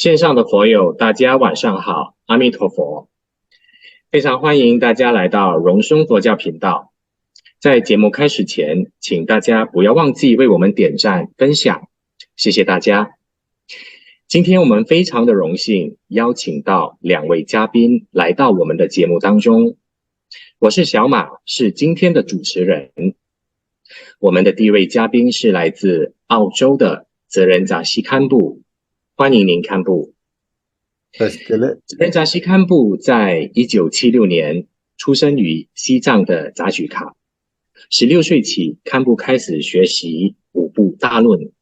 线上的佛友，大家晚上好，阿弥陀佛。非常欢迎大家来到荣松佛教频道。在节目开始前，请大家不要忘记为我们点赞、分享，谢谢大家。今天我们非常的荣幸邀请到两位嘉宾来到我们的节目当中。我是小马，是今天的主持人。我们的第一位嘉宾是来自澳洲的泽仁扎西堪布，欢迎您堪布。泽仁扎西堪布在1976年出生于西藏的扎举卡，16岁起，堪布开始学习五部大论，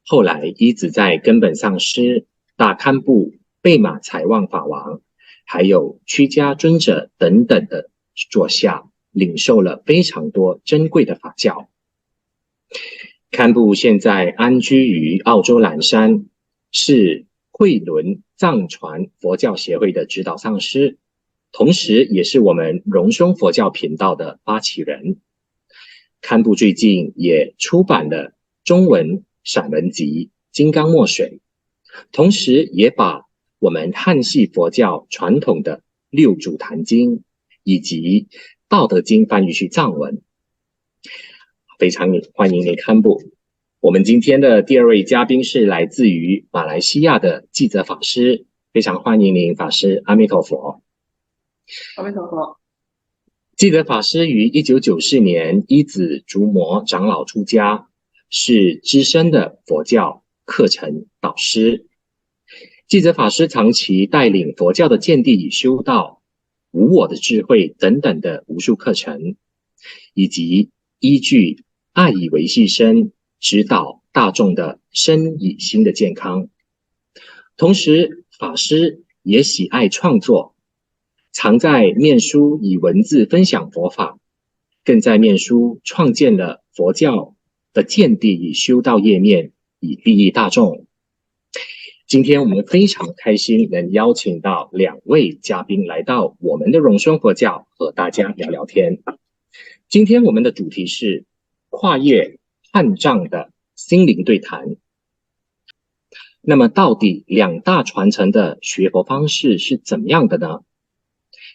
后来一直在根本上师、大堪布、贝玛财旺法王，还有屈家尊者等等的座下，领受了非常多珍贵的法教。堪布现在安居于澳洲蓝山，是慧伦藏传佛教协会的指导上师，同时也是我们荣松佛教频道的发起人。堪布最近也出版了中文散文集《金刚墨水》，同时也把我们汉系佛教传统的六祖坛经以及道德经翻译去藏文。非常欢迎您堪布。我们今天的第二位嘉宾是来自于马来西亚的记者法师，非常欢迎您法师，阿弥陀佛。阿弥陀佛。记者法师于1994年依止竹摩长老出家，是资深的佛教课程导师。记者法师长期带领佛教的见地与修道、无我的智慧等等的无数课程，以及依据爱以维系身，指导大众的身以心的健康。同时，法师也喜爱创作，常在面书以文字分享佛法，更在面书创建了佛教的见地与修道页面，以利益大众。今天我们非常开心能邀请到两位嘉宾来到我们的荣松佛教，和大家聊聊天。今天我们的主题是跨越汉藏的心灵对谈。那么到底两大传承的学佛方式是怎么样的呢？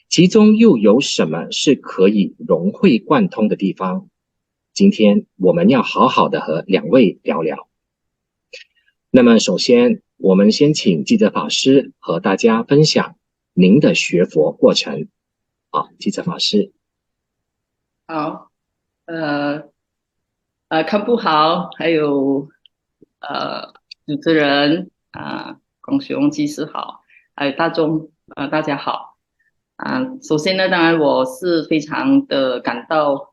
其中又有什么是可以融会贯通的地方？今天我们要好好的和两位聊聊。那么首先，我们先请记者法师和大家分享您的学佛过程。好，记者法师。好，堪布好，还有主持人广雄技师好，还有大众大家好。首先呢，当然我是非常的感到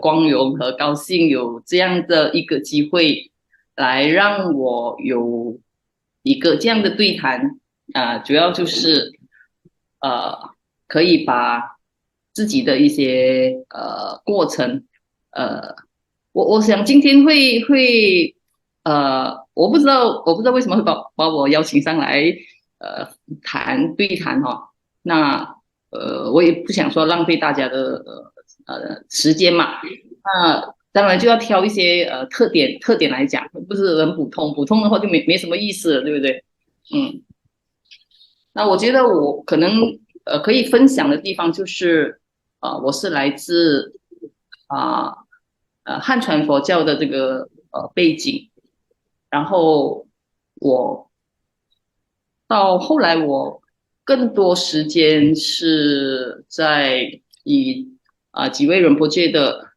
光荣和高兴，有这样的一个机会来让我有一个这样的对谈。主要就是可以把自己的一些过程，我想今天会我不知道为什么会把我邀请上来对谈哈。那我也不想说浪费大家的时间嘛。那当然就要挑一些特点来讲，不是很普通的话就没什么意思了，对不对？那我觉得我可能可以分享的地方就是我是来自汉传佛教的这个背景，然后我到后来我更多时间是在以几位仁波切的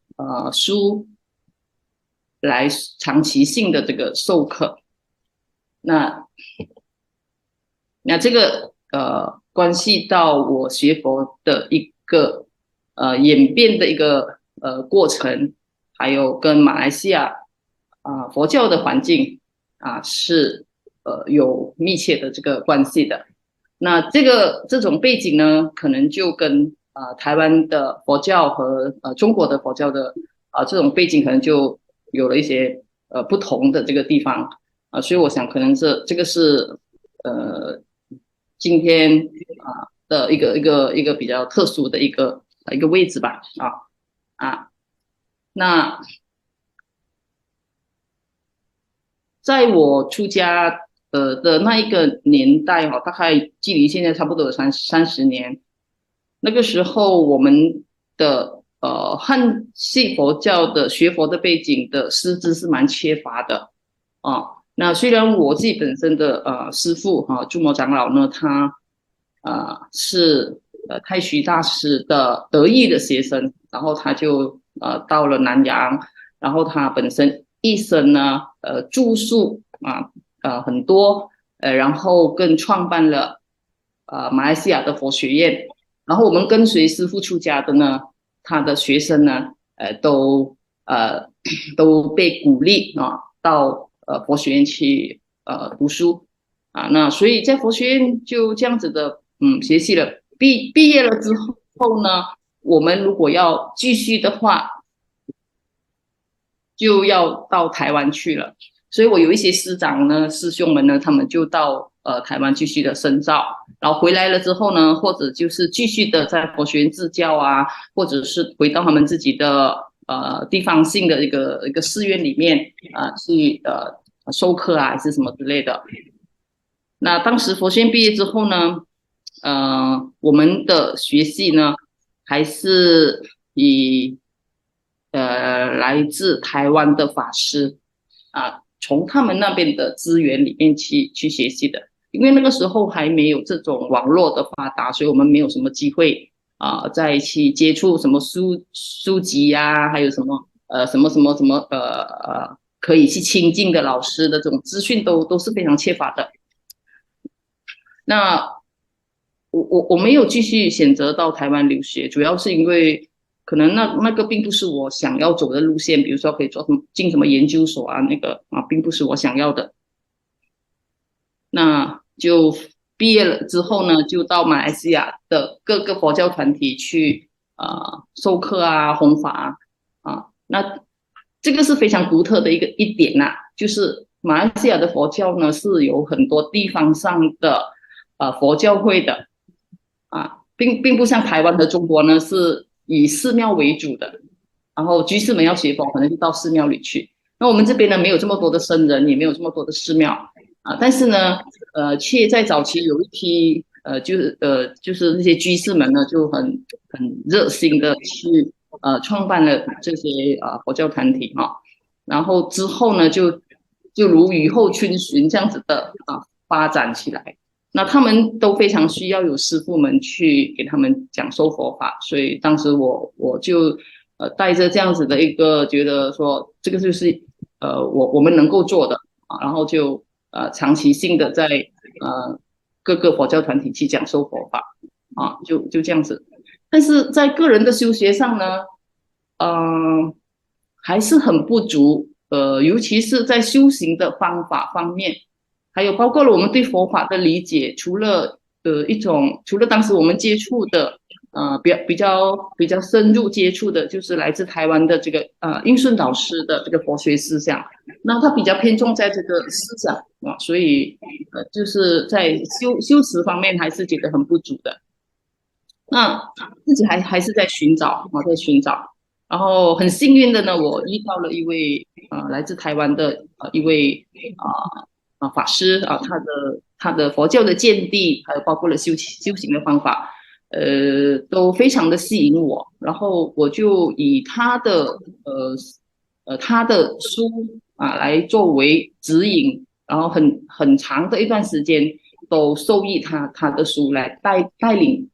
书来长期性的这个授课。那这个关系到我学佛的一个演变的一个过程，还有跟马来西亚佛教的环境是有密切的这个关系的。那这种背景呢，可能就跟台湾的佛教和中国的佛教的这种背景可能就有了一些不同的这个地方所以我想可能这个是今天的一个比较特殊的一个位置吧。那在我出家的那一个年代大概距离现在差不多有30年。那个时候我们的汉系佛教的学佛的背景的师资是蛮缺乏的啊。那虽然我自己本身的师父诸摩长老呢，他是太虚大师的得意的学生，然后他就到了南洋，然后他本身一生呢著述很多，然后更创办了马来西亚的佛学院。然后我们跟随师父出家的呢，他的学生呢，都都被鼓励到佛学院去读书那所以在佛学院就这样子的学习了。毕业了之后呢，我们如果要继续的话，就要到台湾去了。所以我有一些师长呢、师兄们呢，他们就到台湾继续的深造，然后回来了之后呢，或者就是继续的在佛学院支教或者是回到他们自己的地方性的一个寺院里面去授课还是什么之类的。那当时佛学院毕业之后呢，我们的学系呢还是以来自台湾的法师从他们那边的资源里面去学习的。因为那个时候还没有这种网络的发达，所以我们没有什么机会再去接触什么书籍还有什么什么可以去亲近的老师的这种资讯都是非常缺乏的。那我没有继续选择到台湾留学，主要是因为可能那个并不是我想要走的路线，比如说可以做进什么研究所并不是我想要的。那就毕业了之后呢，就到马来西亚的各个佛教团体去授课弘法那这个是非常独特的一点就是马来西亚的佛教呢是有很多地方上的佛教会的并不像台湾和中国呢是以寺庙为主的，然后居士们要学佛可能就到寺庙里去。那我们这边呢没有这么多的僧人，也没有这么多的寺庙但是呢却在早期有一批就是那些居士们呢就很热心的去创办了这些佛教团体然后之后呢就如雨后春笋这样子的发展起来。那他们都非常需要有师父们去给他们讲授佛法，所以当时我就带着这样子的一个觉得说这个就是我们能够做的然后就长期性的在各个佛教团体去讲授佛法就这样子。但是在个人的修学上呢还是很不足尤其是在修行的方法方面，还有包括了我们对佛法的理解，除了当时我们接触的比较深入接触的，就是来自台湾的这个印顺导师的这个佛学思想，那他比较偏重在这个思想所以就是在修持方面还是觉得很不足的。那自己还是在寻找然后很幸运的呢，我遇到了一位来自台湾的一位法师他的佛教的见地，还有包括了修行的方法，都非常的吸引我。然后我就以他的书来作为指引，然后很长的一段时间都受益他的书来带领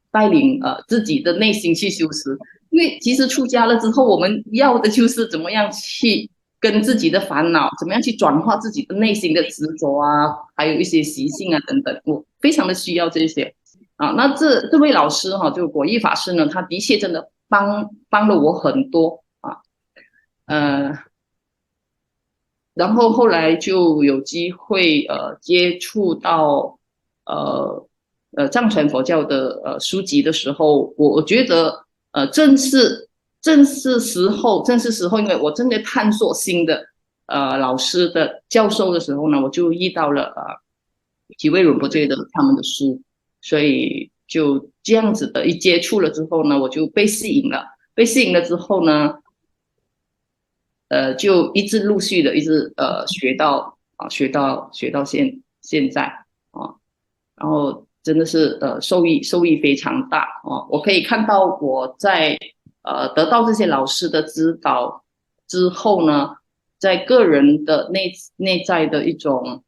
自己的内心去修持。因为其实出家了之后，我们要的就是怎么样去跟自己的烦恼，怎么样去转化自己的内心的执着还有一些习性等等，我非常的需要这些那这位老师就果毅法师呢，他的确真的帮了我很多然后后来就有机会接触到藏传佛教的书籍的时候，我觉得正是时候，因为我正在探索新的老师的教授的时候呢，我就遇到了几位仁波切的他们的书，所以就这样子的一接触了之后呢，我就被吸引了之后呢就一直陆续的一直学到现在然后真的是受益非常大我可以看到我在得到这些老师的指导之后呢，在个人的内在的一种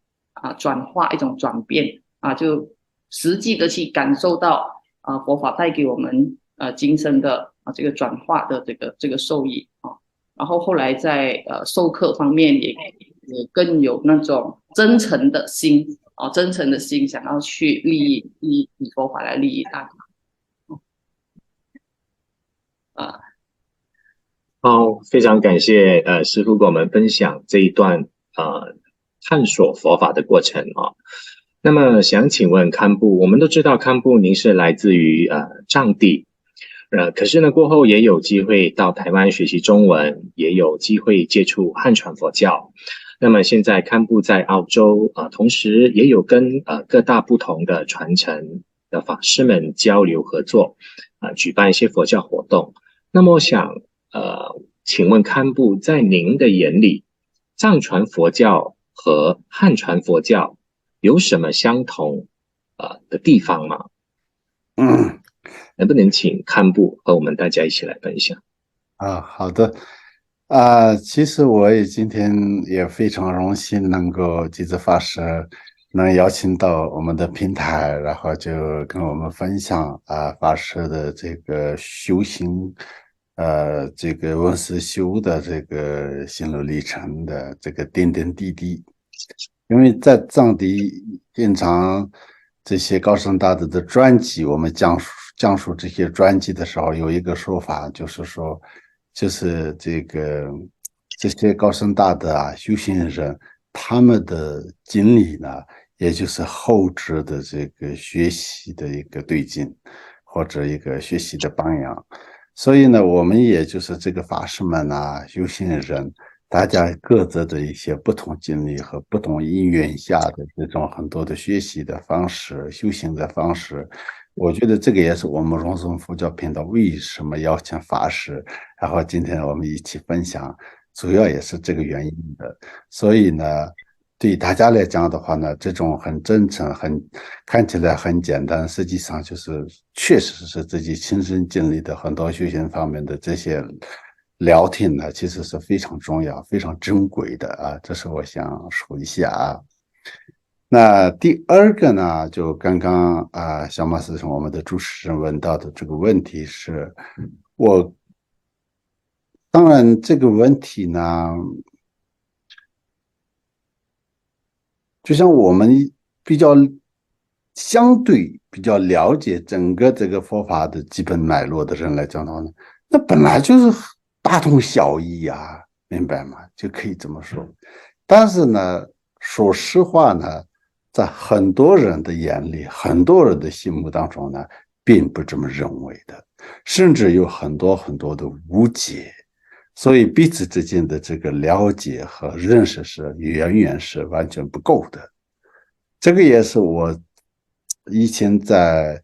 转化，一种转变就实际的去感受到佛法带给我们今生的这个转化的这个受益然后后来在授课方面也更有那种真诚的心真诚的心想要去以佛法来利益大家好，非常感谢师父跟我们分享这一段探索佛法的过程那么想请问堪布，我们都知道堪布您是来自于藏地，可是呢过后也有机会到台湾学习中文，也有机会接触汉传佛教。那么现在堪布在澳洲同时也有跟各大不同的传承的法师们交流合作举办一些佛教活动。那么我想请问堪布，在您的眼里，藏传佛教和汉传佛教有什么相同的地方吗？能不能请堪布和我们大家一起来分享？好的。其实我也今天也非常荣幸能够吉泽法师能邀请到我们的平台，然后就跟我们分享法师的这个修行这个文思修的这个心路历程的这个点点滴滴。因为在藏地经常这些高僧大德的传记，我们讲述这些传记的时候，有一个说法，就是说就是这些高僧大德修行人他们的经历呢，也就是后知的这个学习的一个对境，或者一个学习的榜样。所以呢，我们也就是这个法师们修行人，大家各自的一些不同经历和不同因缘下的这种很多的学习的方式、修行的方式，我觉得这个也是我们荣松佛教频道为什么邀请法师，然后今天我们一起分享，主要也是这个原因的。所以呢，对大家来讲的话呢，这种很真诚、看起来很简单，实际上就是确实是自己亲身经历的很多修行方面的这些聊天呢，其实是非常重要、非常珍贵的这是我想说一下那第二个呢，就刚刚小马师兄我们的主持人问到的这个问题是，当然这个问题呢，就像我们相对比较了解整个这个佛法的基本脉络的人来讲的话呢，那本来就是大同小异明白吗？就可以这么说。但是呢，说实话呢，在很多人的眼里，很多人的心目当中呢，并不这么认为的，甚至有很多很多的误解。所以彼此之间的这个了解和认识是远远是完全不够的。这个也是我以前在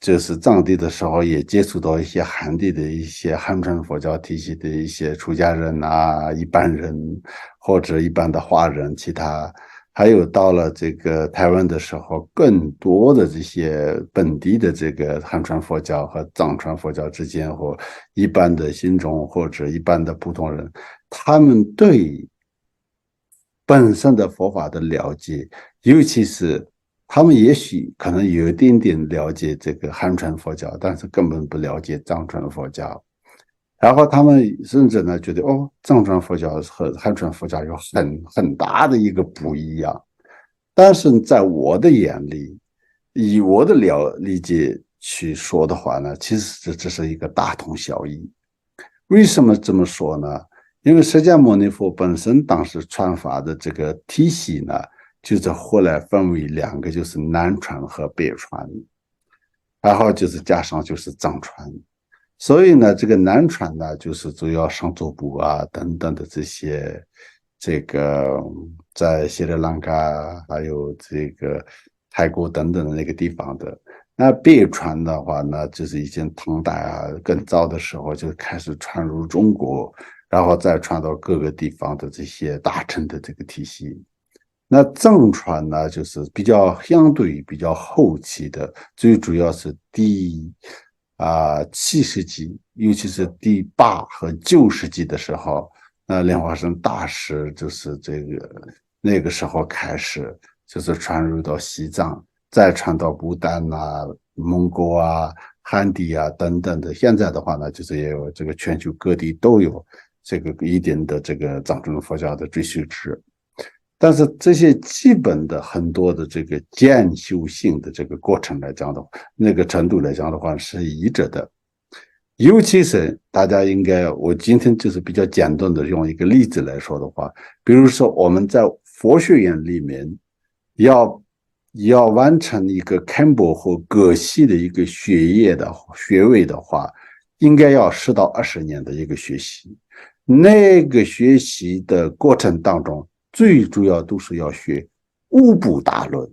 就是藏地的时候也接触到一些汉地的一些汉传佛教体系的一些出家人一般人或者一般的华人，其他还有到了这个台湾的时候，更多的这些本地的这个汉传佛教和藏传佛教之间，或一般的信众或者一般的普通人，他们对本身的佛法的了解，尤其是他们也许可能有一点点了解这个汉传佛教，但是根本不了解藏传佛教。然后他们甚至呢觉得藏传佛教和汉传佛教有很大的一个不一样。但是在我的眼里，以我的理解去说的话呢，其实这是一个大同小异。为什么这么说呢？因为释迦牟尼佛本身当时传法的这个体系呢，就是后来分为两个，就是南传和北传，然后就是加上就是藏传。所以呢，这个南传呢，就是主要上座部等等的这个在斯里兰卡还有这个泰国等等的那个地方的。那北传的话呢，就是以前唐代更早的时候就开始传入中国，然后再传到各个地方的这些大乘的这个体系。那藏传呢，就是相对比较后期的，最主要是7世纪，尤其是第8和9世纪的时候，莲花生大师就是那个时候开始，就是传入到西藏，再传到不丹蒙古汉地等等的。现在的话呢，就是也有这个全球各地都有这个一定的这个藏传佛教的追随者。但是这些基本的很多的这个渐修性的这个过程来讲的话，那个程度来讲的话是一致的。尤其是大家我今天就是比较简单的用一个例子来说的话，比如说我们在佛学院里面要完成一个堪布或葛系的一个学位的话，应该要10到20年的一个学习。那个学习的过程当中，最主要都是要学五部大论，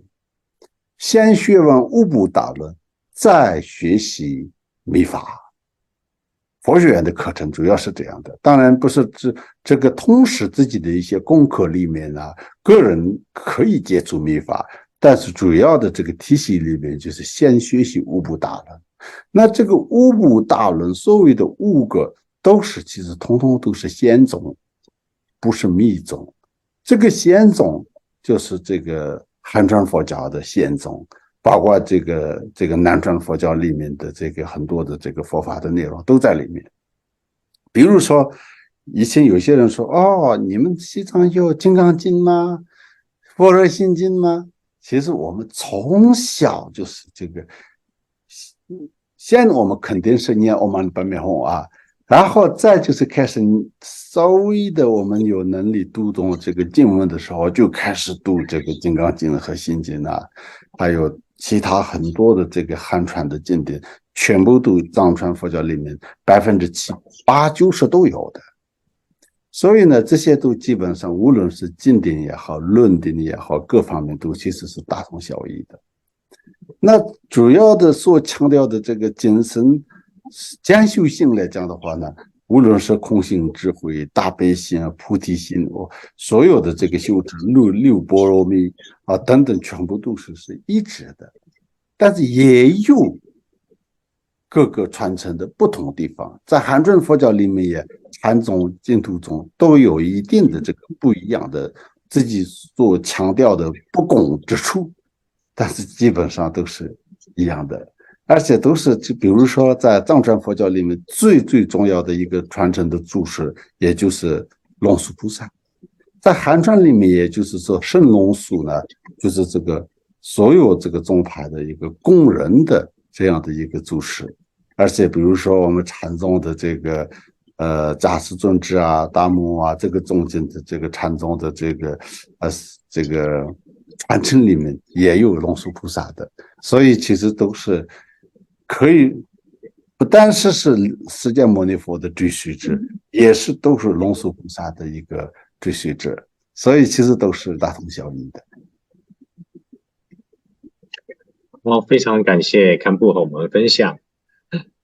先学完五部大论，再学习密法。佛学院的课程主要是这样的，当然不是这个同时自己的一些功课里面个人可以接触密法，但是主要的这个体系里面就是先学习五部大论。那这个五部大论所谓的5个其实统统都是显宗，不是密宗。这个显宗就是这个汉传佛教的显宗，包括这个南传佛教里面的这个很多的这个佛法的内容都在里面。比如说以前有些人说，你们西藏有金刚经吗？般若心经吗？其实我们从小就是这个，先我们肯定是念唵嘛呢叭咪吽然后再就是开始稍微的我们有能力读懂这个经文的时候，就开始读这个金刚经和心经还有其他很多的这个汉传的经典，全部都藏传佛教里面7、8、90都有的。所以呢，这些都基本上无论是经典也好，论点也好，各方面都其实是大同小异的。那主要的所强调的这个精神兼修性来讲的话呢，无论是空性智慧、大悲心菩提心所有的这个修持六波罗蜜等等，全部都是一致的。但是也有各个传承的不同地方，在汉传佛教里面也禅宗、净土宗都有一定的这个不一样的自己所强调的不共之处，但是基本上都是一样的。而且都是，就比如说在藏传佛教里面最重要的一个传承的祖师，也就是龙树菩萨。在汉传里面，也就是说圣龙树呢，就是这个所有这个宗派的一个公认的这样的一个祖师。而且比如说我们禅宗的这个迦叶尊者达摩这个宗经的这个禅宗的这个传承里面也有龙树菩萨的，所以其实都是可以不单是释迦牟尼佛的追随者，也都是龙树菩萨的一个追随者，所以其实都是大同小异的。非常感谢堪布和我们分享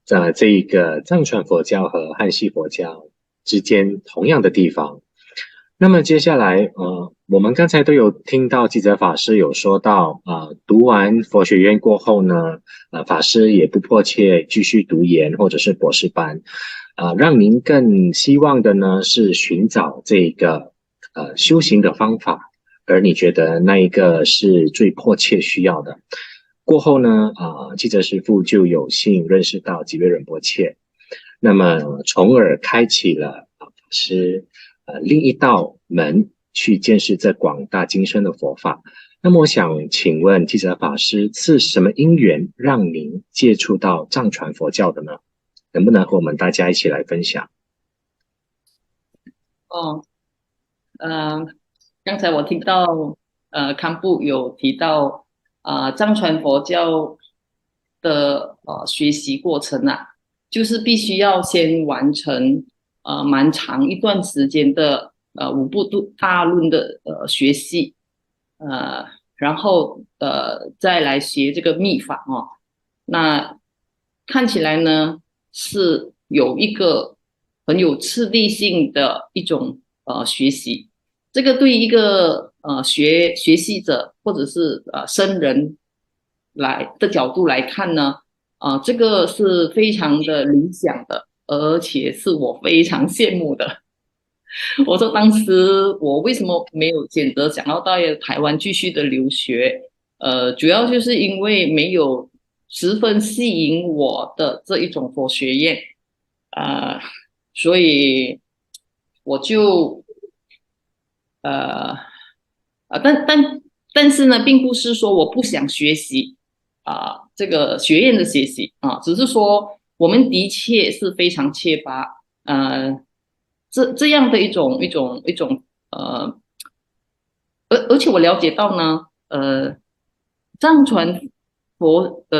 在这一个藏传佛教和汉系佛教之间同样的地方。那么接下来我们刚才都有听到基泽法师有说到读完佛学院过后呢法师也不迫切继续读研或者是博士班让您更希望的呢是寻找这个修行的方法，而你觉得那一个是最迫切需要的。过后呢基泽师父就有幸认识到吉约仁波切，那么从而开启了法师另一道门去见识这广大精深的佛法。那么我想请问基泽法师是什么因缘让您接触到藏传佛教的呢？能不能和我们大家一起来分享？刚才我听到堪布有提到藏传佛教的学习过程就是必须要先完成蛮长一段时间的五部大论的学习，然后再来学这个密法那看起来呢是有一个很有次第性的一种学习。这个对一个学习者或者是僧人来的角度来看呢，这个是非常的理想的，而且是我非常羡慕的。我说当时我为什么没有选择想要到台湾继续的留学？主要就是因为没有十分吸引我的这一种佛学院，呃，所以我就呃但是呢，并不是说我不想学习这个学院的学习只是说我们的确是非常缺乏这样的一种而且我了解到呢，藏传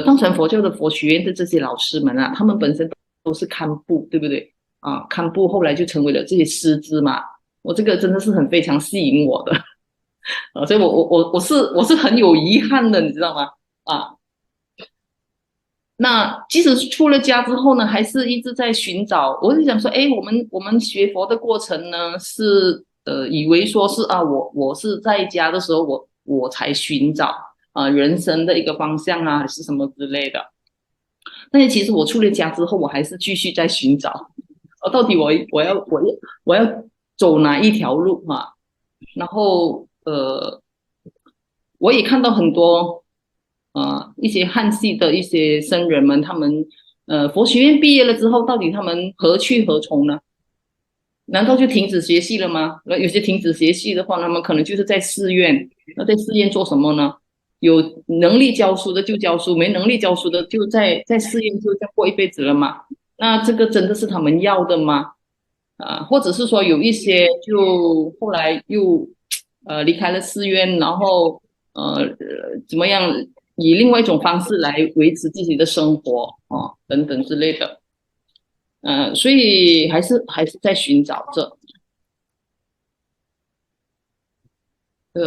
藏传佛教的佛学院的这些老师们啊，他们本身都是堪布，对不对堪布后来就成为了这些师资嘛，我这个真的是非常吸引我的。所以我是很有遗憾的，你知道吗？那即使出了家之后呢，还是一直在寻找。我是想说，哎，我们学佛的过程呢，是以为说是我是在家的时候，我才寻找人生的一个方向还是什么之类的。但是其实我出了家之后，我还是继续在寻找，到底我要走哪一条路然后我也看到很多一些汉系的一些僧人们，他们佛学院毕业了之后，到底他们何去何从呢？难道就停止学习了吗？有些停止学习的话，他们可能就是在寺院。那在寺院做什么呢？有能力教书的就教书，没能力教书的就在寺院就这样过一辈子了嘛？那这个真的是他们要的吗？或者是说有一些就后来又离开了寺院，然后怎么样以另外一种方式来维持自己的生活等等之类的，所以还是在寻找着。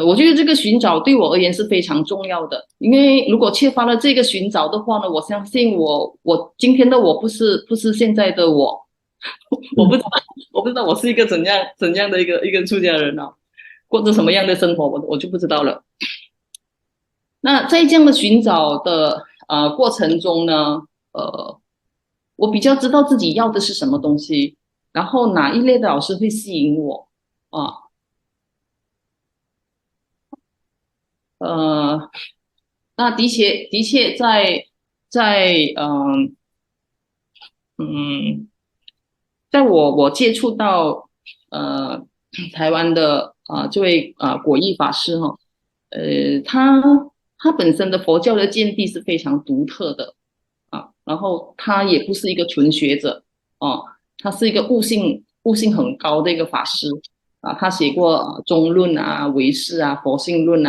我觉得这个寻找对我而言是非常重要的，因为如果缺乏了这个寻找的话呢，我相信我今天的我不是现在的我，我不知道我是一个怎样的一个出家人过着什么样的生活，我就不知道了。那在这样的寻找的过程中呢，我比较知道自己要的是什么东西，然后哪一类的老师会吸引我啊。那的确在在我接触到台湾的这位果毅法师他本身的佛教的见地是非常独特的然后他也不是一个纯学者他是一个悟性很高的一个法师他写过中论唯识佛性论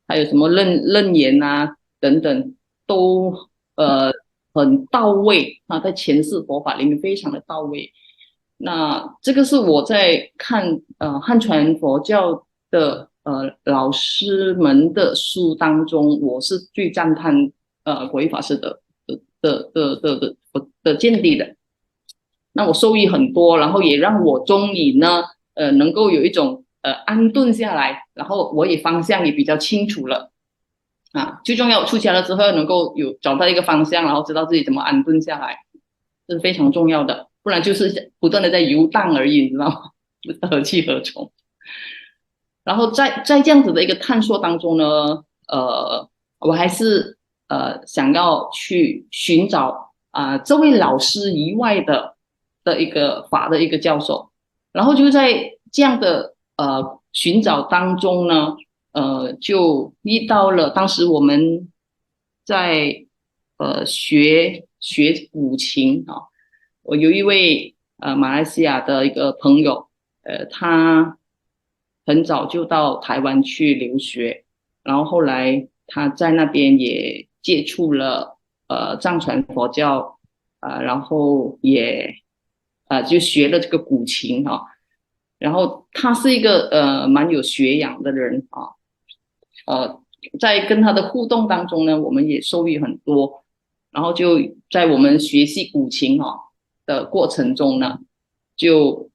还有什么楞严等等，都很到位在诠释佛法里面非常的到位。那这个是我在看汉传佛教的老师们的书当中，我是最赞叹果毅法师的见地的。那我受益很多，然后也让我终于呢能够有一种安顿下来，然后我也方向也比较清楚了最重要出家了之后能够找到一个方向，然后知道自己怎么安顿下来，这是非常重要的，不然就是不断的在游荡而已，你知道吗？不知道何去何从。然后在这样子的一个探索当中呢，我还是想要去寻找这位老师以外的一个法的一个教授，然后就在这样的寻找当中呢，就遇到了当时我们在学古琴我有一位马来西亚的一个朋友，他很早就到台湾去留学，然后后来他在那边也接触了藏传佛教然后也就学了这个古琴然后他是一个蛮有学养的人在跟他的互动当中呢，我们也受益很多，然后就在我们学习古琴的过程中呢，就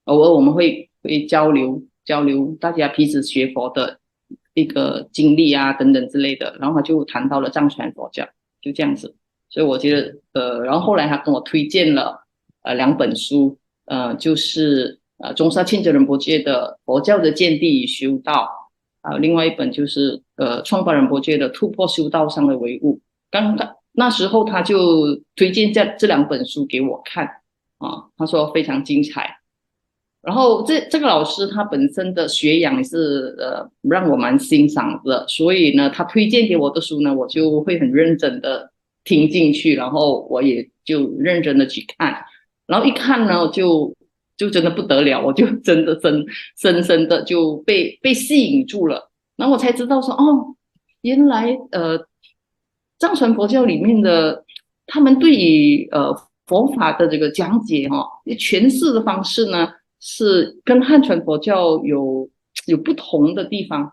偶尔我们会交流交流大家彼此学佛的一个经历啊等等之类的，然后他就谈到了藏传佛教，就这样子。所以我觉得然后后来他跟我推荐了2本书，就是中沙钦哲仁波切的《佛教的见地与修道》，另外一本就是创巴仁波切的《突破修道上的唯物》。刚那时候他就推荐这2本书给我看啊，他说非常精彩。然后这个老师他本身的学养是让我蛮欣赏的，所以呢，他推荐给我的书呢，我就会很认真的听进去，然后我也就认真的去看，然后一看呢，就真的不得了，我就真的深深的就被吸引住了，然后我才知道说，哦，原来藏传佛教里面的他们对于佛法的这个讲解诠释的方式呢，是跟汉传佛教有不同的地方，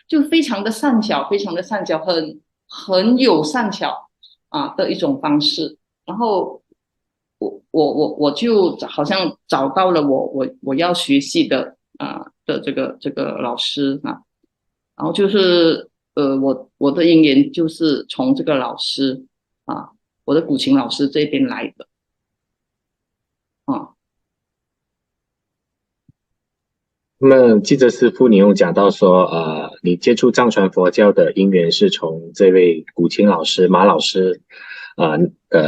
就非常的善巧，非常的善巧，很有善巧的一种方式。然后我就好像找到了我要学习的的这个老师啊，然后就是我的因缘就是从这个老师我的古琴老师这边来的啊。那么记者师傅，你有讲到说，你接触藏传佛教的因缘是从这位古琴老师马老师，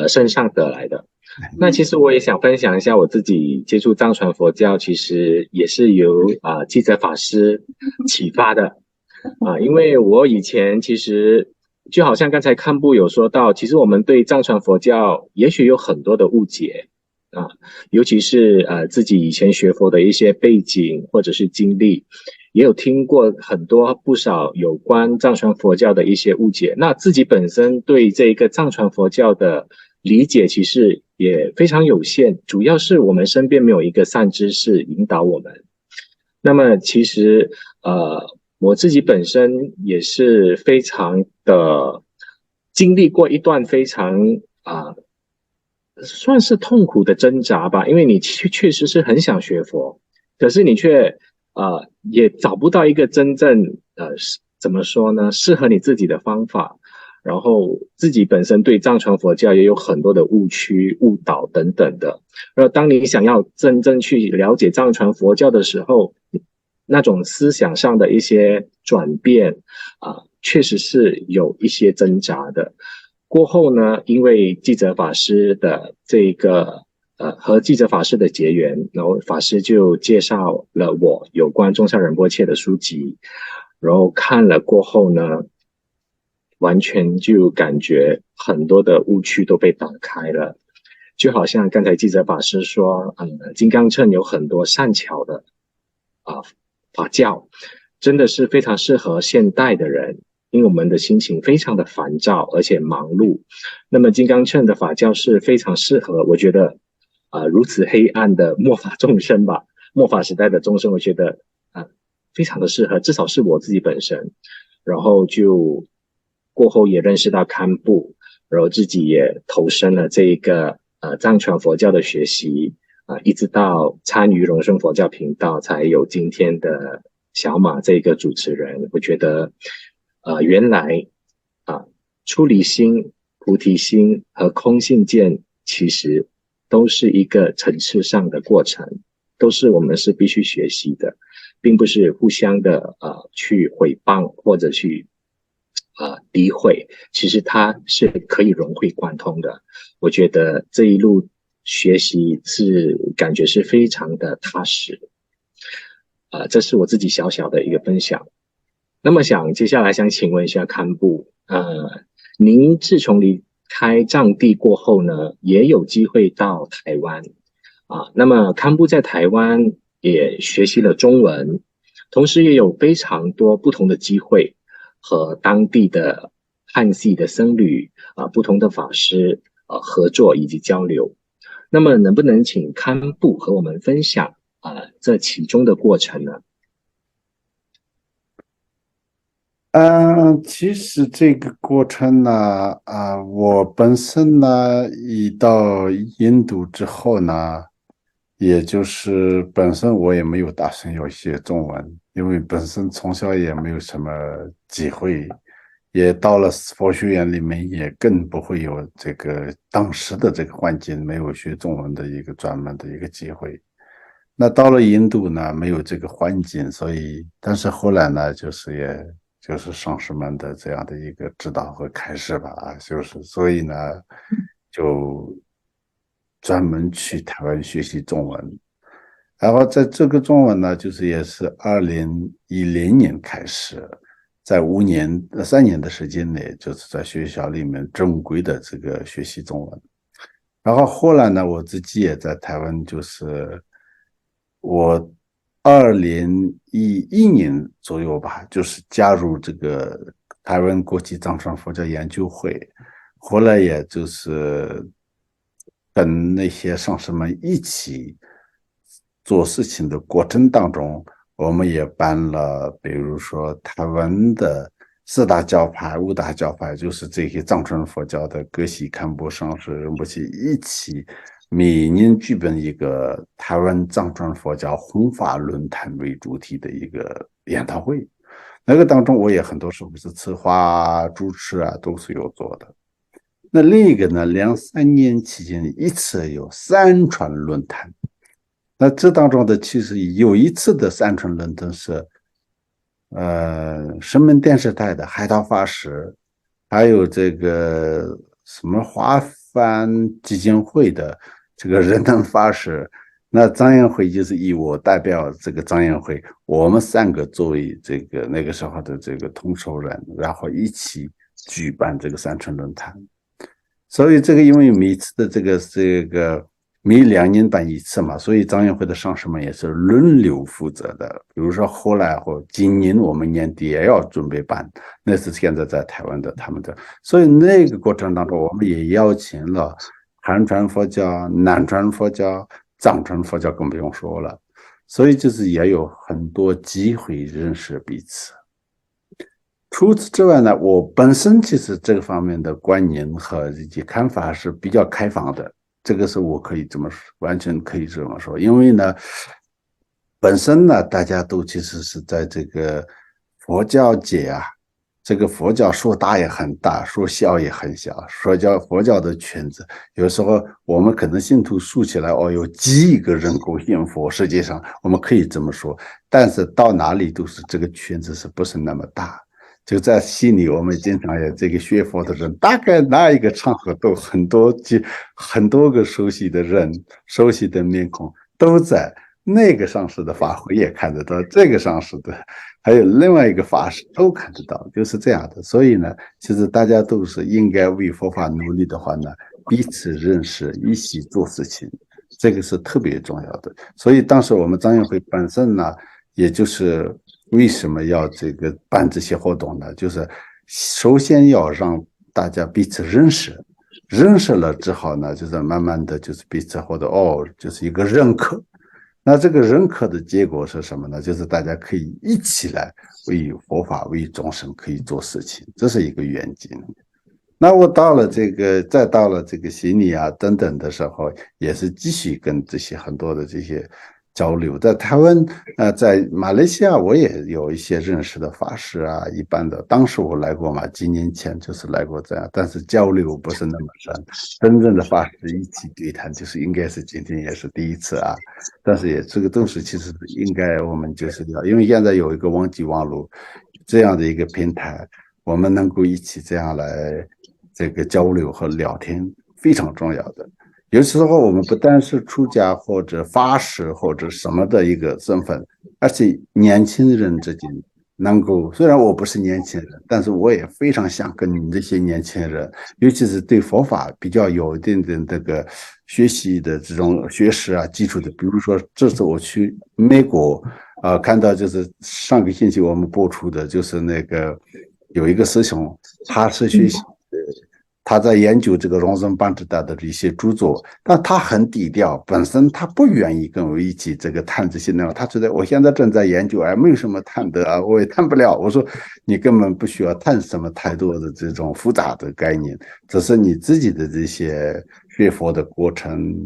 身上得来的。那其实我也想分享一下我自己接触藏传佛教，其实也是由记者法师启发的因为我以前其实就好像刚才堪布有说到，其实我们对藏传佛教也许有很多的误解。尤其是自己以前学佛的一些背景或者是经历，也有听过不少有关藏传佛教的一些误解。那自己本身对这个藏传佛教的理解其实也非常有限，主要是我们身边没有一个善知识引导我们。那么其实我自己本身也是非常的经历过一段非常算是痛苦的挣扎吧，因为你确实是很想学佛，可是你却也找不到一个真正怎么说呢，适合你自己的方法，然后自己本身对藏传佛教也有很多的误区、误导等等的。而当你想要真正去了解藏传佛教的时候，那种思想上的一些转变确实是有一些挣扎的。过后呢，因为记者法师的这个和记者法师的结缘，然后法师就介绍了我有关中山仁波切的书籍，然后看了过后呢，完全就感觉很多的误区都被打开了，就好像刚才记者法师说，金刚乘有很多善巧的法教，真的是非常适合现代的人。因为我们的心情非常的烦躁，而且忙碌，那么金刚乘的法教是非常适合，我觉得如此黑暗的末法众生吧，末法时代的众生，我觉得非常的适合，至少是我自己本身。然后就过后也认识到堪布，然后自己也投身了这个藏传佛教的学习一直到参与荣升佛教频道，才有今天的小马这个主持人。我觉得原来出离心、菩提心和空性见其实都是一个层次上的过程，都是我们是必须学习的，并不是互相的去毁谤或者去诋毁，其实它是可以融会贯通的。我觉得这一路学习是感觉是非常的踏实这是我自己小小的一个分享。那么接下来想请问一下堪布，您自从离开藏地过后呢，也有机会到台湾那么堪布在台湾也学习了中文，同时也有非常多不同的机会和当地的汉系的僧侣不同的法师合作以及交流。那么能不能请堪布和我们分享这其中的过程呢？其实这个过程呢，我本身呢，一到印度之后呢，也就是本身我也没有打算要学中文，因为本身从小也没有什么机会，也到了佛学院里面也更不会有这个当时的这个环境没有学中文的一个专门的一个机会。那到了印度呢，没有这个环境，所以但是后来呢，就是上师们的这样的一个指导和开示吧，就是所以呢，就专门去台湾学习中文。然后在这个中文呢，就是也是2010年开始，在3年的时间内，就是在学校里面正规的这个学习中文。然后后来呢，我自己也在台湾，就是我2011年左右吧，就是加入这个台湾国际藏传佛教研究会，后来也就是跟那些上师们一起做事情的过程当中，我们也办了，比如说台湾的4大教派、5大教派，就是这些藏传佛教的各系堪布上师仁波切一起，每年举办一个台湾藏传佛教弘法论坛为主题的一个研讨会。那个当中，我也很多时候是策划、主持都是有做的。那另一个呢，2、3年期间一次有3传论坛。那这当中的其实有一次的3传论坛是，神门电视台的海涛法师，还有这个什么华梵基金会的这个仁腾法师，那藏研会就是以我代表这个藏研会，我们3个作为这个那个时候的这个统筹人，然后一起举办这个3传论坛。所以这个因为每次的这个每2年办一次嘛，所以藏研会的上师们也是轮流负责的。比如说后来或今年我们年底也要准备办，那是现在在台湾的他们的，所以那个过程当中，我们也邀请了韩传佛教、南传佛教、藏传佛教，更不用说了。所以就是也有很多机会认识彼此。除此之外呢，我本身其实这个方面的观念和以及看法是比较开放的，这个是我可以这么说，完全可以这么说。因为呢，本身呢，大家都其实是在这个佛教界这个佛教说大也很大，说小也很小。佛教的圈子，有时候我们可能信徒数起来有几亿个人口信佛，实际上我们可以这么说，但是到哪里都是这个圈子是不是那么大？就在悉尼，我们经常有这个学佛的人，大概哪一个场合都很多个熟悉的人、熟悉的面孔都在。那个上师的法会也看得到，这个上师的还有另外一个法师都看得到，就是这样的。所以呢，其实大家都是应该为佛法努力的话呢，彼此认识，一起做事情，这个是特别重要的。所以当时我们藏研会本身呢，也就是为什么要这个办这些活动呢？就是首先要让大家彼此认识，认识了之后呢，就是慢慢的就是彼此或者就是一个认可。那这个认可的结果是什么呢？就是大家可以一起来为佛法、为众生可以做事情，这是一个愿景。那我再到了这个悉尼等等的时候，也是继续跟这些很多的这些交流。在台湾在马来西亚我也有一些认识的法师一般的，当时我来过嘛，几年前就是来过这样，但是交流不是那么深，真正的法师一起对谈，就是应该是今天也是第一次但是也这个东西其实应该我们就是要，因为现在有一个网际网络这样的一个平台，我们能够一起这样来这个交流和聊天，非常重要的。有时候我们不但是出家或者法师或者什么的一个身份，而且年轻人之间能够，虽然我不是年轻人，但是我也非常想跟你这些年轻人，尤其是对佛法比较有一点点这个学习的这种学识基础的，比如说这次我去美国看到就是上个星期我们播出的，就是那个有一个师兄，他是学习他在研究这个荣增班智达的一些著作，但他很低调，本身他不愿意跟我一起这个谈这些内容，他觉得我现在正在研究没有什么谈的我也谈不了。我说你根本不需要谈什么太多的这种复杂的概念，只是你自己的这些学佛的过程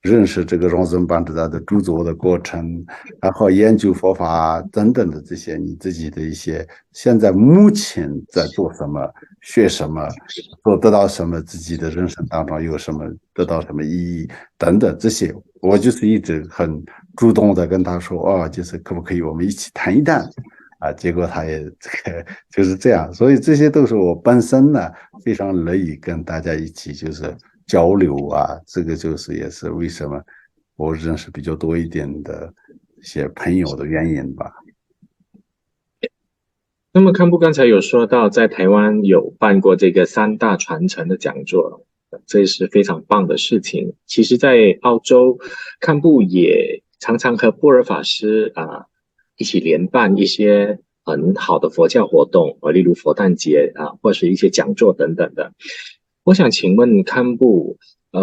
认识这个荣森班智达的著作的过程，然后研究佛法等等的这些你自己的一些现在目前在做什么、学什么、得到什么，自己的人生当中有什么得到什么意义等等这些，我就是一直很主动的跟他说，哦，就是可不可以我们一起谈一谈。结果他也这个就是这样，所以这些都是我本身呢非常乐意跟大家一起就是交流啊，这个就是也是为什么我认识比较多一点的一些朋友的原因吧。那么堪布刚才有说到，在台湾有办过这个三大传承的讲座，这是非常棒的事情。其实，在澳洲，堪布也常常和布尔法师一起联办一些很好的佛教活动，例如佛诞节或是一些讲座等等的。我想请问堪布，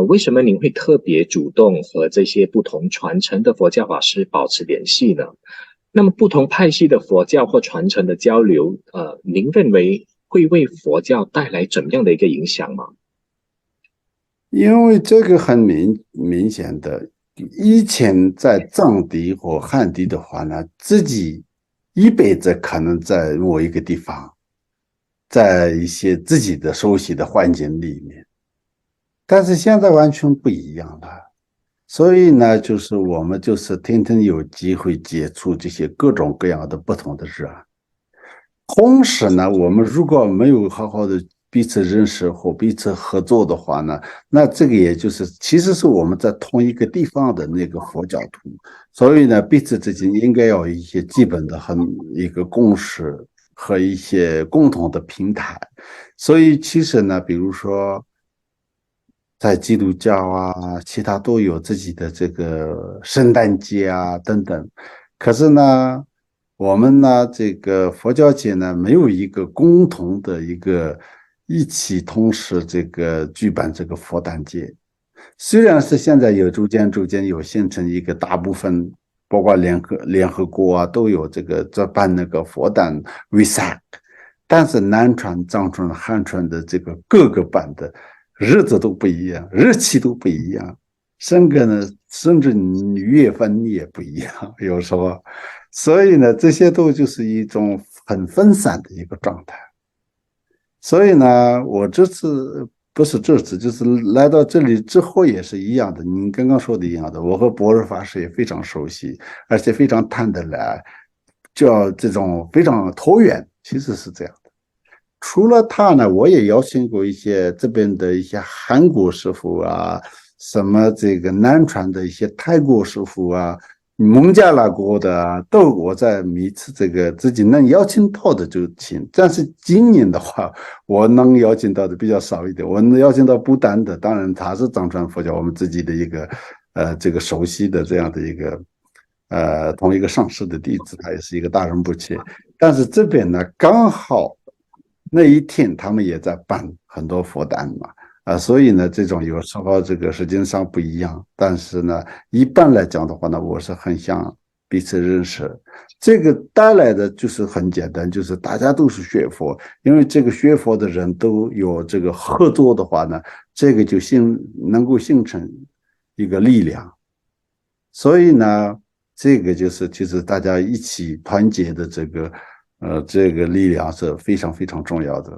为什么您会特别主动和这些不同传承的佛教法师保持联系呢？那么不同派系的佛教或传承的交流，您认为会为佛教带来怎么样的一个影响吗？因为这个很明显的，以前在藏地或汉地的话呢，自己一辈子可能在某一个地方，在一些自己的熟悉的环境里面，但是现在完全不一样了。所以呢，就是我们就是天天有机会接触这些各种各样的不同的人。同时呢，我们如果没有好好的彼此认识或彼此合作的话呢，那这个也就是其实是我们在同一个地方的那个佛教徒，所以呢，彼此之间应该要有一些基本的一个共识和一些共同的平台。所以其实呢，比如说在基督教啊，其他都有自己的这个圣诞节啊等等。可是呢，我们呢这个佛教界呢没有一个共同的一个一起同时这个举办这个佛诞节。虽然是现在有逐渐有形成一个大部分，包括联合国啊都有这个在办那个佛诞 Vesak， 但是南传、藏传、汉传的这个各个版的日子都不一样，日期都不一样，甚至月份也不一样，有时候，所以呢，这些都就是一种很分散的一个状态。所以呢，我这次不是这次，就是来到这里之后也是一样的。你刚刚说的一样的，我和博尔法师也非常熟悉，而且非常谈得来，叫这种非常投缘，其实是这样的。除了他呢，我也邀请过一些这边的一些韩国师傅啊，什么这个南传的一些泰国师傅啊，孟加拉国的啊，都我在每次这个自己能邀请到的就请。但是今年的话，我能邀请到的比较少一点。我能邀请到不丹的，当然他是藏传佛教我们自己的一个这个熟悉的这样的一个同一个上师的弟子，他也是一个大仁波切。但是这边呢，刚好那一天他们也在办很多佛诞嘛，所以呢，这种有时候这个时间上不一样，但是呢，一般来讲的话呢，我是很想彼此认识。这个带来的就是很简单，就是大家都是学佛，因为这个学佛的人都有这个合作的话呢，这个就能够形成一个力量。所以呢，这个就是其实大家一起团结的这个力量是非常非常重要的。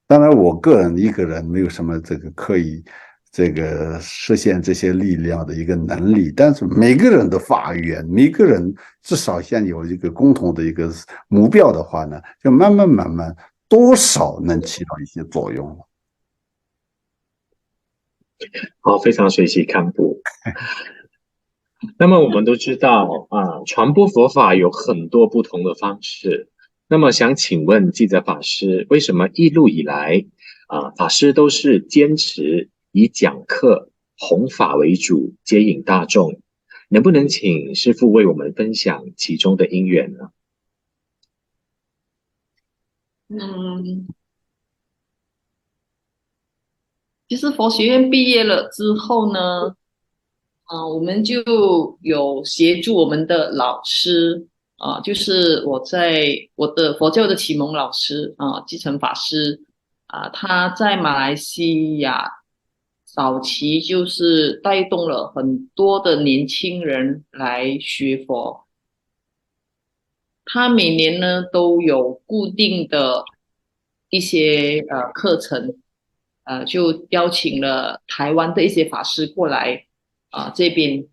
当然，我个人一个人没有什么这个可以这个实现这些力量的一个能力，但是每个人的发愿，每个人至少先有一个共同的一个目标的话呢，就慢慢多少能起到一些作用了。好，非常学习堪布。那么我们都知道传播佛法有很多不同的方式。那么想请问记者法师，为什么一路以来法师都是坚持以讲课弘法为主，接引大众？能不能请师父为我们分享其中的因缘呢？其实佛学院毕业了之后呢，我们就有协助我们的老师就是我的佛教的启蒙老师继承法师他在马来西亚早期就是带动了很多的年轻人来学佛。他每年呢都有固定的一些课程，就邀请了台湾的一些法师过来这边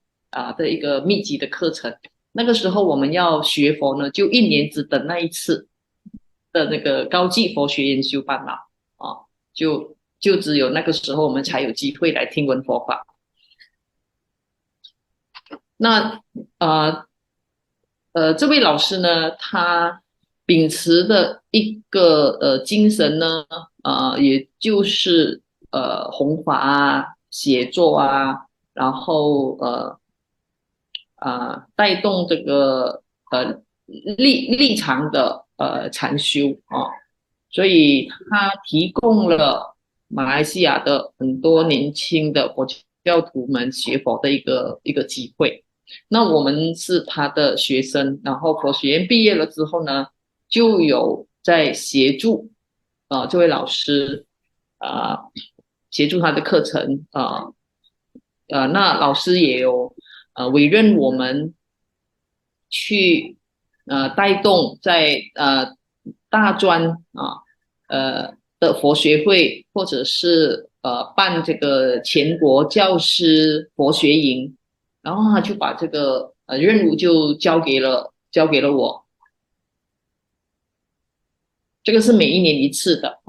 的一个密集的课程。那个时候我们要学佛呢，就一年只等那一次的那个高级佛学研修班了就只有那个时候我们才有机会来听闻佛法。那这位老师呢，他秉持的一个精神呢，也就是弘法啊、写作啊，然后带动这个立场的禅修所以他提供了马来西亚的很多年轻的佛教徒们学佛的一个机会。那我们是他的学生，然后佛学院毕业了之后呢，就有在协助这位老师协助他的课程那老师也有委任我们去带动在大专的佛学会，或者是办这个全国教师佛学营，然后他就把这个任务就交给了我。这个是每一年一次的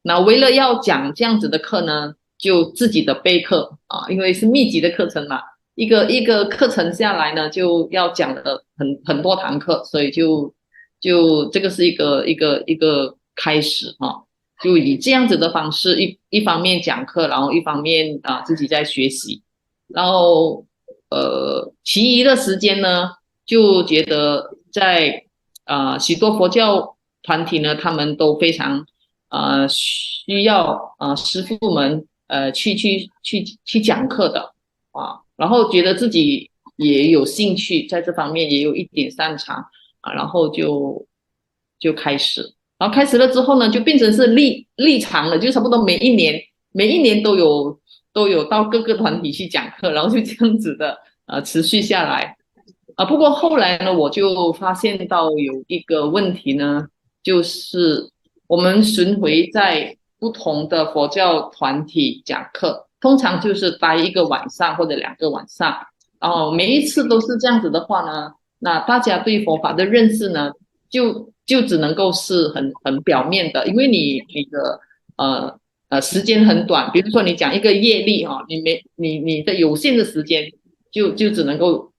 那为了要讲这样子的课呢，就自己的备课因为是密集的课程嘛，一个课程下来呢，就要讲了很多堂课，所以就这个是一个开始就以这样子的方式，一方面讲课，然后一方面自己在学习，然后其余的时间呢，就觉得在许多佛教团体呢，他们都非常需要师父们去讲课的然后觉得自己也有兴趣，在这方面也有一点擅长然后就开始。然后开始了之后呢，就变成是立场了，就差不多每一年都有到各个团体去讲课，然后就这样子的持续下来不过后来呢，我就发现到有一个问题呢，就是我们巡回在不同的佛教团体讲课，通常就是待一个晚上或者2个晚上每一次都是这样子的话呢，那大家对佛法的认识呢，就只能够是很表面的，因为你的时间很短，比如说你讲一个业力你的有限的时间就只能够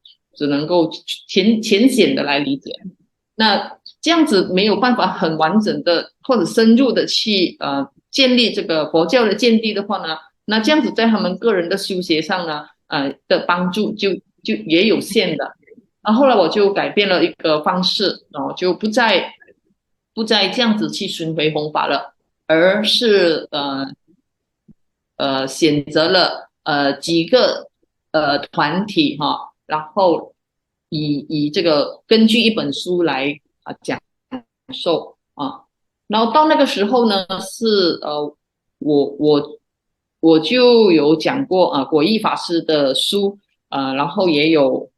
浅显的来理解。那这样子没有办法很完整的或者深入的去建立这个佛教的见地的话呢，那这样子在他们个人的修学上呢的帮助就也有限的。然后后来我就改变了一个方式就不再这样子去巡回弘法了，而是选择了几个团体然后以这个根据一本书来讲授然后到那个时候呢，是我就有讲过果毅法师的书然后也有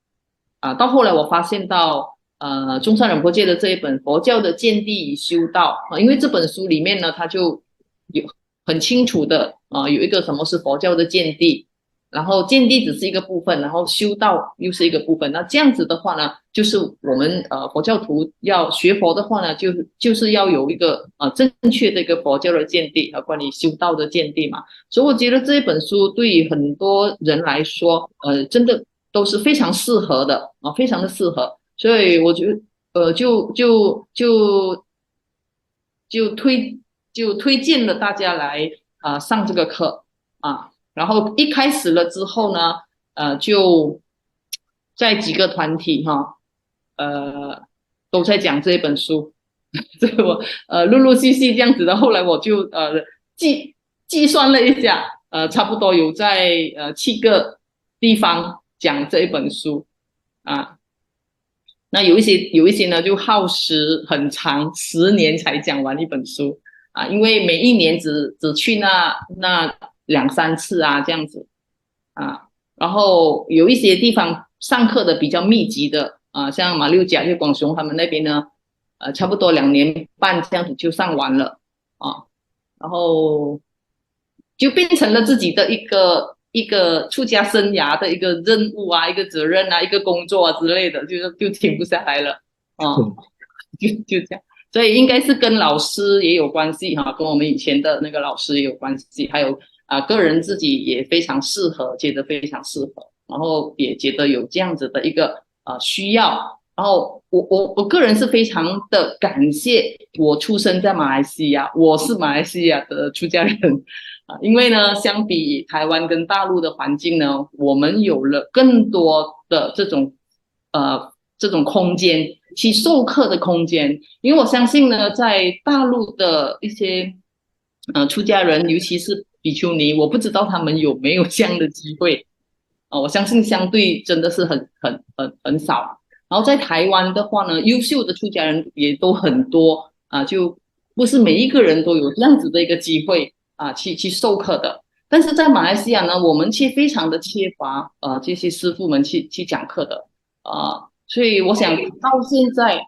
到后来我发现到中山仁波切的这一本佛教的见地与修道因为这本书里面呢，它就有很清楚的有一个什么是佛教的见地，然后见地只是一个部分，然后修道又是一个部分。那这样子的话呢，就是我们佛教徒要学佛的话呢，就是要有一个正确的一个佛教的见地和关于修道的见地嘛。所以我觉得这一本书对于很多人来说真的都是非常适合的非常的适合。所以我觉得就推荐了大家来上这个课然后一开始了之后呢就在几个团体都在讲这一本书所以我陆陆续续这样子的，后来我就计算了一下差不多有在7个地方讲这一本书那有一些呢就耗时很长，10年才讲完一本书因为每一年只去那2-3次啊这样子啊。然后有一些地方上课的比较密集的啊，像马六甲就广雄他们那边呢，差不多2年半这样子就上完了啊。然后就变成了自己的一个出家生涯的一个任务啊，一个责任啊，一个工作啊之类的，就停不下来了啊，就这样。所以应该是跟老师也有关系哈，跟我们以前的那个老师也有关系，还有个人自己也非常适合，觉得非常适合，然后也觉得有这样子的一个需要。然后我个人是非常的感谢我出生在马来西亚，我是马来西亚的出家人因为呢，相比台湾跟大陆的环境呢，我们有了更多的这种空间去授课的空间。因为我相信呢，在大陆的一些出家人，尤其是比丘尼，我不知道他们有没有这样的机会我相信相对真的是很少。然后在台湾的话呢，优秀的出家人也都很多就不是每一个人都有这样子的一个机会去授课的。但是在马来西亚呢，我们却非常的缺乏这些师傅们去讲课的所以我想到现在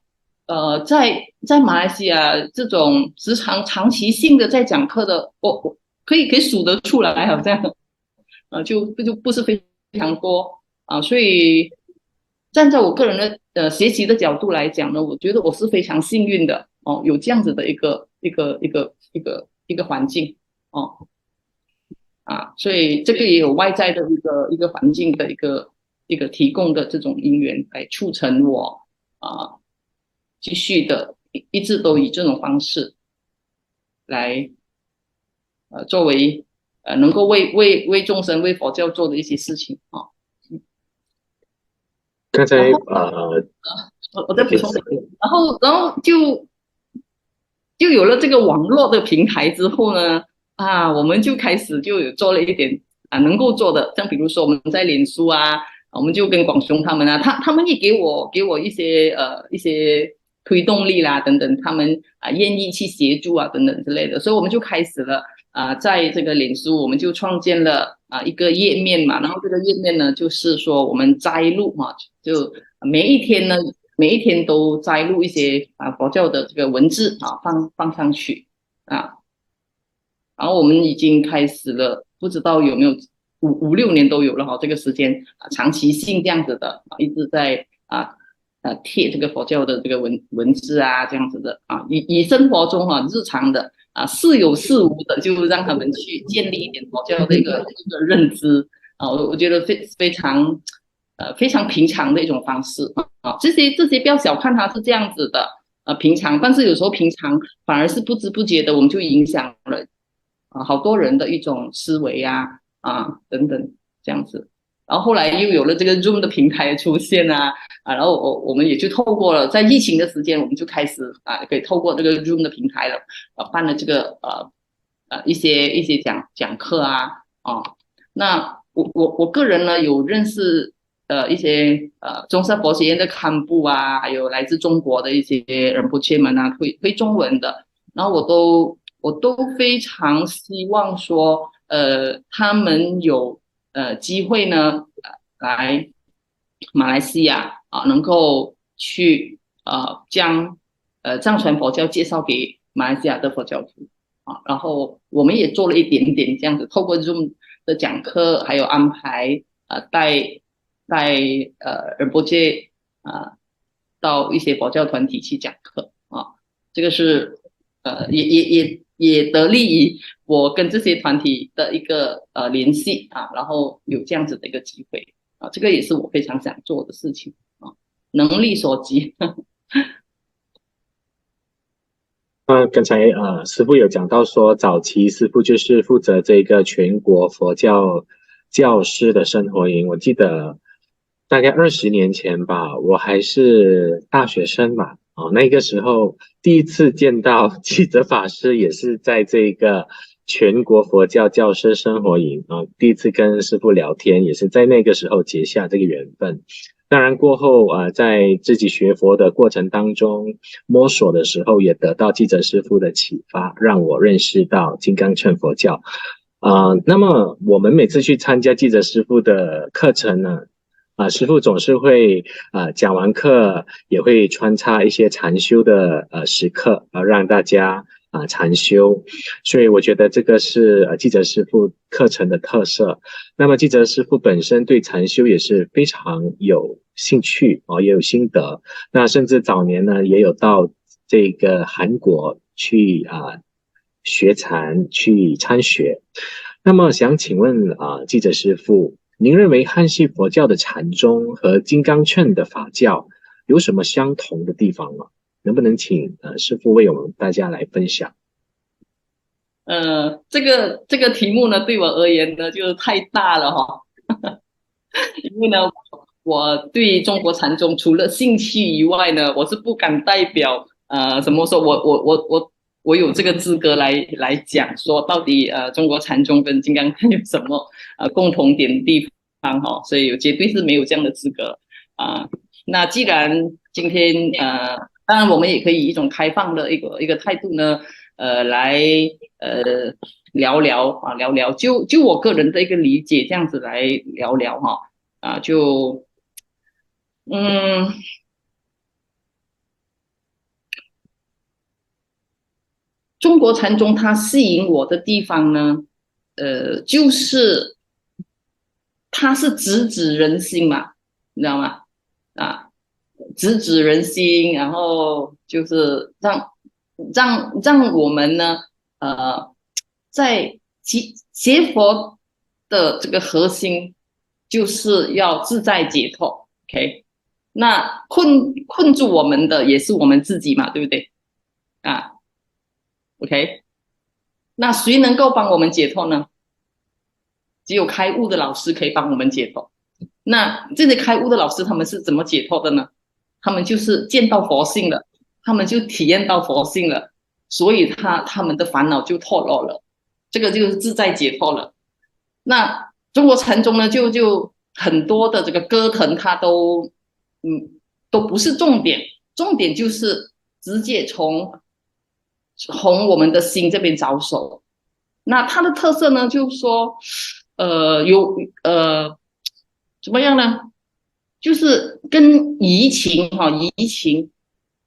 在马来西亚这种时常长期性的在讲课的，我可以数得出来，好像就不是非常多所以站在我个人的学习的角度来讲呢，我觉得我是非常幸运的有这样子的一个环境所以这个也有外在的一个环境的一个提供的这种因缘来促成我继续的一直都以这种方式来作为能够为众生为佛教做的一些事情刚才我再补充，然后就有了这个网络的平台之后呢我们就开始就有做了一点能够做的，像比如说我们在脸书我们就跟广雄他们他们也给我一些推动力啦等等，他们愿意去协助等等之类的，所以我们就开始了在这个脸书我们就创建了一个页面嘛，然后这个页面呢就是说我们摘录就每一天都摘录一些佛教的这个文字放上去然后我们已经开始了，不知道有没有5-6年都有了这个时间长期性这样子的一直在贴这个佛教的这个文字这样子的以生活中日常的似有似无的，就让他们去建立一点佛教的一个认知我觉得非常平常的一种方式这些不要小看它是这样子的平常，但是有时候平常反而是不知不觉的我们就影响了好多人的一种思维等等这样子。然后后来又有了这个 Zoom 的平台出现然后我们也就透过了在疫情的时间，我们就开始可以透过这个 Zoom 的平台了办了这个一些讲课那我个人呢有认识一些中山佛学院的堪布还有来自中国的一些仁波切们会中文的，然后我都非常希望说他们有机会呢来马来西亚能够去将藏传佛教介绍给马来西亚的佛教徒然后我们也做了一点点这样子，透过 Zoom 的讲课还有安排带仁波切到一些佛教团体去讲课这个是也得利于我跟这些团体的一个联系然后有这样子的一个机会这个也是我非常想做的事情能力所及刚才师父有讲到说，早期师父就是负责这个全国佛教教师的生活营。我记得大概20年前吧，我还是大学生嘛，那个时候第一次见到记者法师，也是在这个全国佛教教师生活营第一次跟师父聊天，也是在那个时候结下这个缘分。当然过后在自己学佛的过程当中摸索的时候，也得到记者师父的启发，让我认识到金刚乘佛教那么我们每次去参加记者师傅的课程呢，师傅总是会讲完课也会穿插一些禅修的时刻，让大家禅修，所以我觉得这个是记者师傅课程的特色。那么记者师傅本身对禅修也是非常有兴趣也有心得，那甚至早年呢也有到这个韩国去学禅去参学。那么想请问记者师傅，您认为汉系佛教的禅宗和金刚劝的法教有什么相同的地方吗？能不能请师傅为我们大家来分享？这个题目呢，对我而言呢，就太大了哈。因为呢，我对中国禅宗除了兴趣以外呢，我是不敢代表怎么说，我有这个资格来讲说到底中国禅宗跟金刚看有什么共同点的地方哈，所以绝对是没有这样的资格那既然今天当然我们也可以以一种开放的一个态度呢，来聊聊，就我个人的一个理解，这样子来聊聊哈中国禅宗它吸引我的地方呢，就是它是直指人心嘛，你知道吗？直指人心，然后就是让我们呢，在学佛的这个核心就是要自在解脱 ，OK？ 那困住我们的也是我们自己嘛，对不对？OK？ 那谁能够帮我们解脱呢？只有开悟的老师可以帮我们解脱。那这些开悟的老师他们是怎么解脱的呢？他们就是见到佛性了，他们就体验到佛性了，所以他们的烦恼就脱落了，这个就是自在解脱了。那中国禅宗呢，就很多的这个歌腾，它都不是重点，重点就是直接从我们的心这边着手。那它的特色呢，就是说，怎么样呢？就是跟移情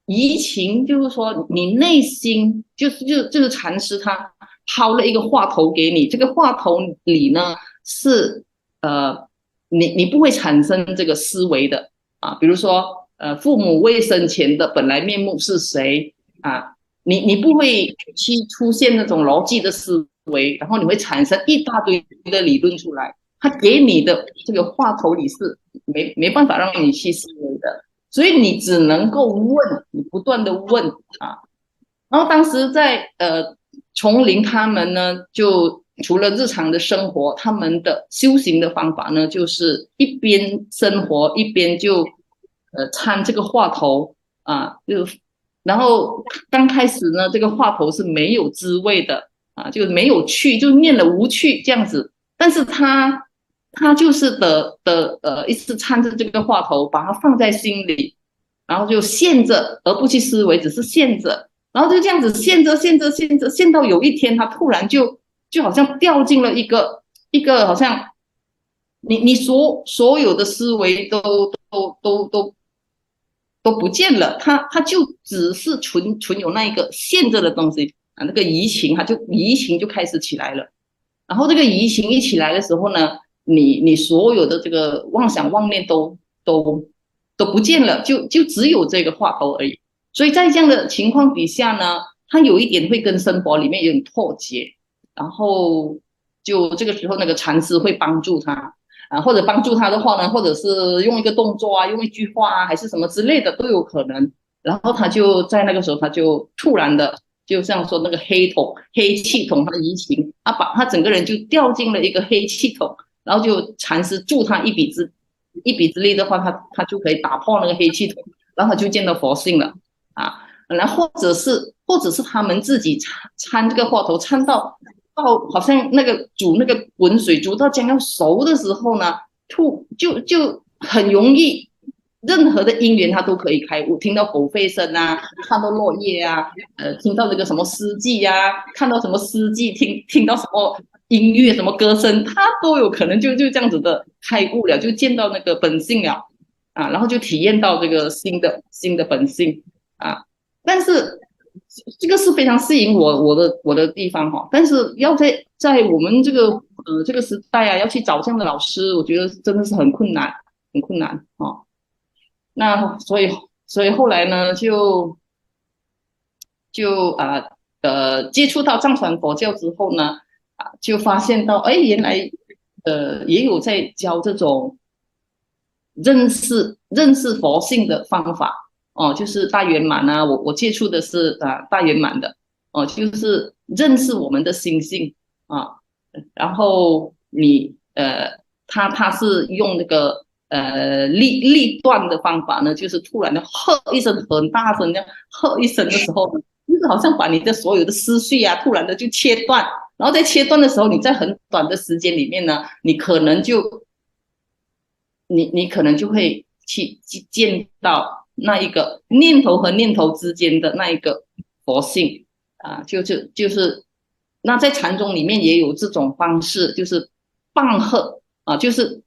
移情就是说你内心就是禅师他抛了一个话头给你，这个话头里呢是你不会产生这个思维的比如说父母未生前的本来面目是谁你不会去出现那种逻辑的思维，然后你会产生一大堆的理论出来。他给你的这个话头里是没办法让你去思维的，所以你只能够问，你不断的问然后当时在丛林他们呢，就除了日常的生活，他们的修行的方法呢，就是一边生活一边就参这个话头然后刚开始呢，这个话头是没有滋味的就没有趣，就念了无趣这样子，但是他就是一直参着这个话头，把它放在心里，然后就陷着，而不去思维，只是陷着，然后就这样子陷到有一天，他突然就好像掉进了一个好像你所有的思维都不见了，他就只是存有那一个陷着的东西那个移情就开始起来了，然后这个移情一起来的时候呢，你所有的这个妄想妄念都不见了，就只有这个话头而已。所以在这样的情况底下呢，它有一点会跟生活里面有点脱节，然后就这个时候那个禅师会帮助他或者帮助他的话呢，或者是用一个动作用一句话还是什么之类的都有可能。然后他就在那个时候，他就突然的，就像说那个黑气筒，他移情把他整个人就掉进了一个黑气筒，然后就禅师助他一臂之力的话，他就可以打破那个黑气筒，然后他就见到佛性了然后或者是他们自己参这个话头参到好像那个煮那个滚水煮到将要熟的时候呢，就很容易，任何的因缘他都可以开悟，听到狗吠声看到落叶听到那个什么诗记看到什么诗记，听到什么音乐什么歌声，他都有可能就这样子的开悟了，就见到那个本性了啊，然后就体验到这个新的本性啊。但是这个是非常吸引我的地方哈，但是要在我们这个时代啊，要去找这样的老师，我觉得真的是很困难，很困难哦。那所以后来呢，接触到藏传佛教之后呢，就发现到哎，原来也有在教这种认识佛性的方法哦，就是大圆满啊，我接触的是大圆满的哦，就是认识我们的心性啊，然后他是用那个立断的方法呢，就是突然的喝一声很大声，这样喝一声的时候，就是好像把你的所有的思绪啊，突然的就切断，然后在切断的时候，你在很短的时间里面呢，你可能就会去见到那一个念头和念头之间的那一个佛性啊，就是那在禅宗里面也有这种方式，就是棒喝啊，就是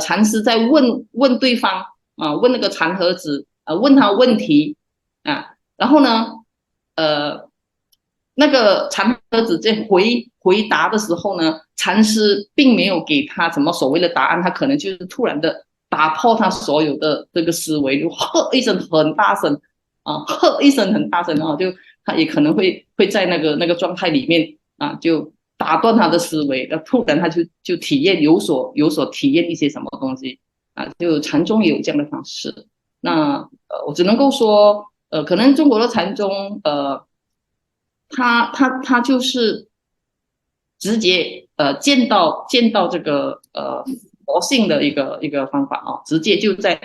禅师在问对方啊，问那个禅和子问他问题啊，然后呢那个禅和子在回答的时候呢，禅师并没有给他什么所谓的答案，他可能就是突然的打破他所有的这个思维，就喝一声很大声啊，喝一声很大声啊，就他也可能会在那个状态里面啊，就打断他的思维，突然他就体验有所体验一些什么东西啊，就禅宗也有这样的方式。那我只能够说，可能中国的禅宗他就是直接见到这个佛性的一个方法哦，直接就在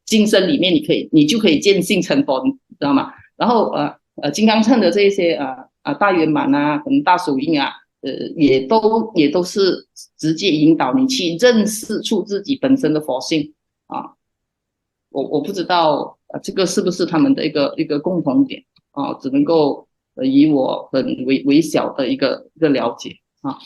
今生里面你就可以见性成佛，你知道吗？然后金刚乘的这一些大圆满啊，可能大手印啊，也都是直接引导你去认识出自己本身的佛性啊。我不知道这个是不是他们的一个共同点啊，只能够以我很微小的一个了解啊。